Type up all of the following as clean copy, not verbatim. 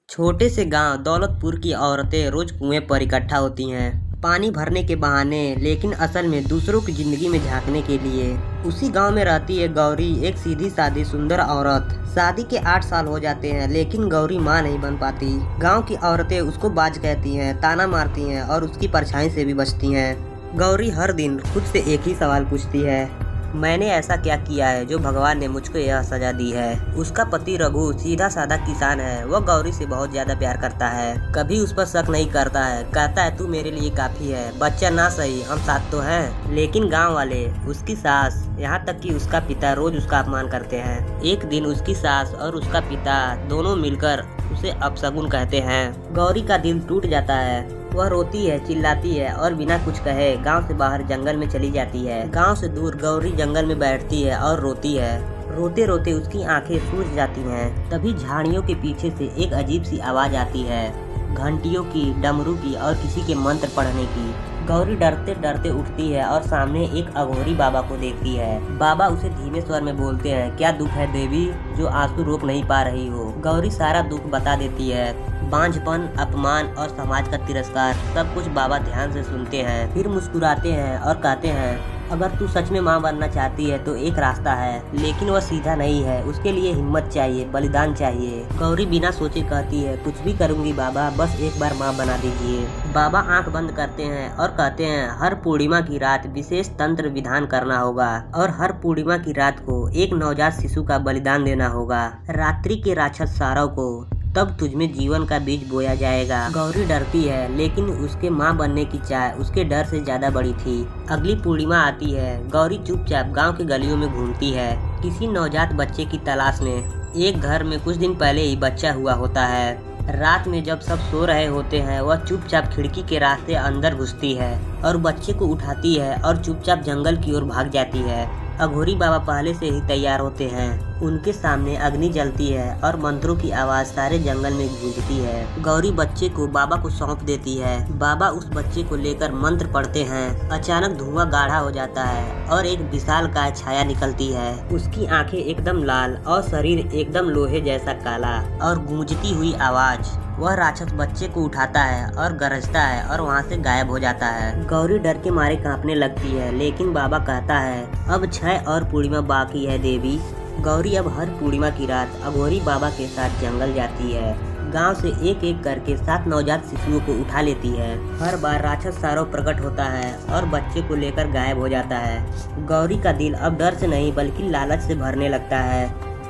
छोटे से गांव दौलतपुर की औरतें रोज कुएं पर इकट्ठा होती हैं, पानी भरने के बहाने, लेकिन असल में दूसरों की जिंदगी में झांकने के लिए। उसी गांव में रहती है गौरी, एक सीधी सादी सुंदर औरत। शादी के 8 साल हो जाते हैं, लेकिन गौरी माँ नहीं बन पाती। गांव की औरतें उसको बाज कहती हैं, ताना मारती हैं और उसकी परछाई से भी बचती हैं। गौरी हर दिन खुद से एक ही सवाल पूछती है, मैंने ऐसा क्या किया है जो भगवान ने मुझको यह सजा दी है। उसका पति रघु सीधा साधा किसान है। वह गौरी से बहुत ज्यादा प्यार करता है, कभी उस पर शक नहीं करता है। कहता है, तू मेरे लिए काफी है, बच्चा ना सही हम साथ तो हैं। लेकिन गांव वाले, उसकी सास, यहाँ तक कि उसका पिता रोज उसका अपमान करते हैं। एक दिन उसकी सास और उसका पिता दोनों मिलकर उसे अपशगुन कहते हैं। गौरी का दिल टूट जाता है। वह रोती है, चिल्लाती है और बिना कुछ कहे गांव से बाहर जंगल में चली जाती है। गांव से दूर गौरी जंगल में बैठती है और रोती है। रोते रोते उसकी आंखें सूज जाती हैं। तभी झाड़ियों के पीछे से एक अजीब सी आवाज आती है, घंटियों की, डमरू की और किसी के मंत्र पढ़ने की। गौरी डरते डरते उठती है और सामने एक अघोरी बाबा को देखती है। बाबा उसे धीमे स्वर में बोलते हैं, क्या दुख है देवी जो आंसू रोक नहीं पा रही हो। गौरी सारा दुख बता देती है। बांझपन, अपमान और समाज का तिरस्कार, सब कुछ बाबा ध्यान से सुनते हैं, फिर मुस्कुराते हैं और कहते हैं, अगर तू सच में माँ बनना चाहती है तो एक रास्ता है, लेकिन वह सीधा नहीं है। उसके लिए हिम्मत चाहिए, बलिदान चाहिए। गौरी बिना सोचे कहती है, कुछ भी करूंगी बाबा, बस एक बार माँ बना दीजिए। बाबा आंख बंद करते हैं और कहते हैं, हर पूर्णिमा की रात विशेष तंत्र विधान करना होगा और हर पूर्णिमा की रात को एक नवजात शिशु का बलिदान देना होगा। रात्रि के राक्षस सारव को तब तुझमें जीवन का बीज बोया जाएगा। गौरी डरती है, लेकिन उसके माँ बनने की चाह उसके डर से ज्यादा बड़ी थी। अगली पूर्णिमा आती है। गौरी चुपचाप गांव के गलियों में घूमती है, किसी नवजात बच्चे की तलाश में। एक घर में कुछ दिन पहले ही बच्चा हुआ होता है। रात में जब सब सो रहे होते हैं, वह चुपचाप खिड़की के रास्ते अंदर घुसती है और बच्चे को उठाती है और चुपचाप जंगल की ओर भाग जाती है। अघोरी बाबा पहले से ही तैयार होते हैं। उनके सामने अग्नि जलती है और मंत्रों की आवाज सारे जंगल में गूंजती है। गौरी बच्चे को बाबा को सौंप देती है। बाबा उस बच्चे को लेकर मंत्र पढ़ते हैं। अचानक धुआं गाढ़ा हो जाता है और एक विशालकाय छाया निकलती है। उसकी आंखें एकदम लाल और शरीर एकदम लोहे जैसा काला, और गूंजती हुई आवाज। वह राक्षस बच्चे को उठाता है और गरजता है और वहाँ से गायब हो जाता है। गौरी डर के मारे कांपने लगती है, लेकिन बाबा कहता है, अब 6 और पूर्णिमा बाकी है देवी। गौरी अब हर पूर्णिमा की रात अघोरी बाबा के साथ जंगल जाती है। गांव से एक एक करके 7 नवजात शिशुओं को उठा लेती है। हर बार राक्षस सारव प्रकट होता है और बच्चे को लेकर गायब हो जाता है। गौरी का दिल अब डर से नहीं बल्कि लालच से भरने लगता है।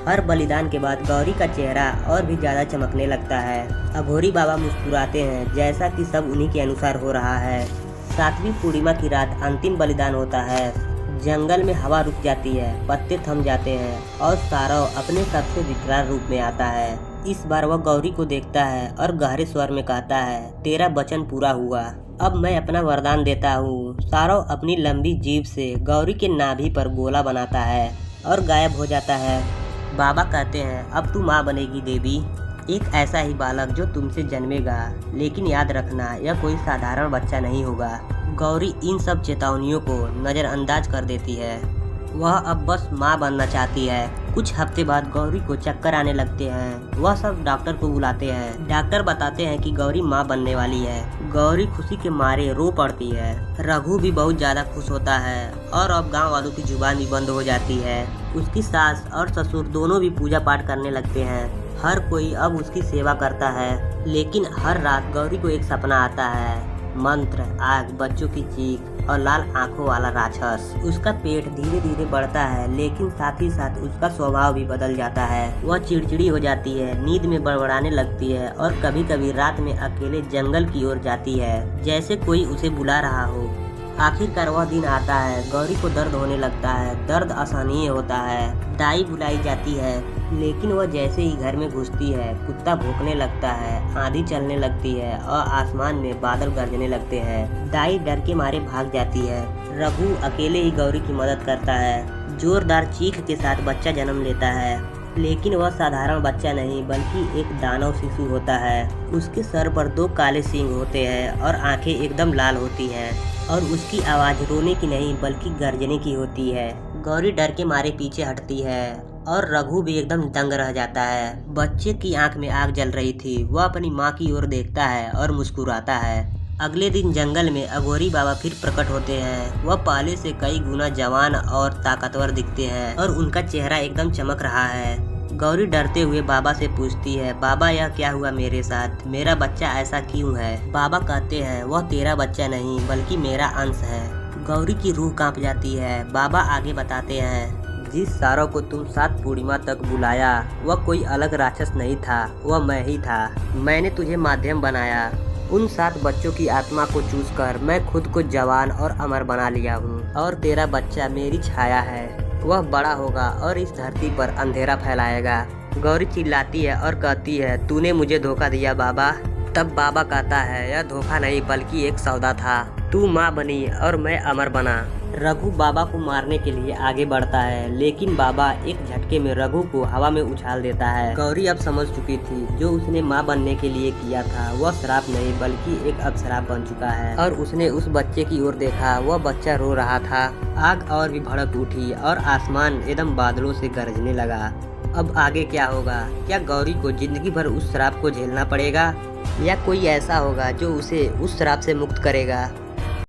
हर बलिदान के बाद गौरी का चेहरा और भी ज्यादा चमकने लगता है। अघोरी बाबा मुस्कुराते हैं, जैसा कि सब उन्हीं के अनुसार हो रहा है। 7वीं पूर्णिमा की रात अंतिम बलिदान होता है। जंगल में हवा रुक जाती है, पत्ते थम जाते हैं और सारव अपने सबसे विकराल रूप में आता है। इस बार वह गौरी को देखता है और गहरे स्वर में कहता है, तेरा वचन पूरा हुआ, अब मैं अपना वरदान देता हूँ। सारव अपनी लंबी जीभ से गौरी के नाभि पर गोला बनाता है और गायब हो जाता है। बाबा कहते हैं, अब तू माँ बनेगी देवी, एक ऐसा ही बालक जो तुमसे जन्मेगा, लेकिन याद रखना यह कोई साधारण बच्चा नहीं होगा। गौरी इन सब चेतावनियों को नज़रअंदाज कर देती है। वह अब बस माँ बनना चाहती है। कुछ हफ्ते बाद गौरी को चक्कर आने लगते हैं। वह सब डॉक्टर को बुलाते हैं। डॉक्टर बताते हैं कि गौरी माँ बनने वाली है। गौरी खुशी के मारे रो पड़ती है। रघु भी बहुत ज्यादा खुश होता है और अब गांव वालों की जुबान भी बंद हो जाती है। उसकी सास और ससुर दोनों भी पूजा पाठ करने लगते हैं। हर कोई अब उसकी सेवा करता है। लेकिन हर रात गौरी को एक सपना आता है, मंत्र, आग, बच्चों की चीख और लाल आंखों वाला राक्षस। उसका पेट धीरे धीरे बढ़ता है, लेकिन साथ ही साथ उसका स्वभाव भी बदल जाता है। वह चिड़चिड़ी हो जाती है, नींद में बड़बड़ाने लगती है और कभी कभी रात में अकेले जंगल की ओर जाती है, जैसे कोई उसे बुला रहा हो। आखिरकार वह दिन आता है। गौरी को दर्द होने लगता है। दर्द असहनीय होता है। दाई बुलाई जाती है, लेकिन वह जैसे ही घर में घुसती है, कुत्ता भौंकने लगता है, आंधी चलने लगती है और आसमान में बादल गरजने लगते हैं। दाई डर के मारे भाग जाती है। रघु अकेले ही गौरी की मदद करता है। जोरदार चीख के साथ बच्चा जन्म लेता है, लेकिन वह साधारण बच्चा नहीं बल्कि एक दानव शिशु होता है। उसके सर पर 2 काले सींग होते हैं और आंखें एकदम लाल होती हैं और उसकी आवाज़ रोने की नहीं बल्कि गर्जने की होती है। गौरी डर के मारे पीछे हटती है और रघु भी एकदम दंग रह जाता है। बच्चे की आंख में आग जल रही थी। वह अपनी माँ की ओर देखता है और मुस्कुराता है। अगले दिन जंगल में अघोरी बाबा फिर प्रकट होते हैं। वह पहले से कई गुना जवान और ताकतवर दिखते हैं और उनका चेहरा एकदम चमक रहा है। गौरी डरते हुए बाबा से पूछती है, बाबा यह क्या हुआ मेरे साथ? मेरा बच्चा ऐसा क्यों है? बाबा कहते हैं, वह तेरा बच्चा नहीं बल्कि मेरा अंश है। गौरी की रूह कांप जाती है। बाबा आगे बताते हैं, जिस सारों को तुम 7 पूर्णिमा तक बुलाया वह कोई अलग राक्षस नहीं था, वह मैं ही था। मैंने तुझे माध्यम बनाया। उन 7 बच्चों की आत्मा को चूस कर मैं खुद को जवान और अमर बना लिया हूँ और तेरा बच्चा मेरी छाया है। वह बड़ा होगा और इस धरती पर अंधेरा फैलाएगा। गौरी चिल्लाती है और कहती है, तूने मुझे धोखा दिया बाबा। तब बाबा कहता है, यह धोखा नहीं बल्कि एक सौदा था। तू माँ बनी और मैं अमर बना। रघु बाबा को मारने के लिए आगे बढ़ता है लेकिन बाबा एक झटके में रघु को हवा में उछाल देता है। गौरी अब समझ चुकी थी जो उसने माँ बनने के लिए किया था वह श्राप नहीं बल्कि एक अभिशाप बन चुका है। और उसने उस बच्चे की ओर देखा। वह बच्चा रो रहा था। आग और भी भड़क उठी और आसमान एकदम बादलों से गरजने लगा। अब आगे क्या होगा? क्या गौरी को जिंदगी भर उस श्राप को झेलना पड़ेगा या कोई ऐसा होगा जो उसे उस श्राप से मुक्त करेगा?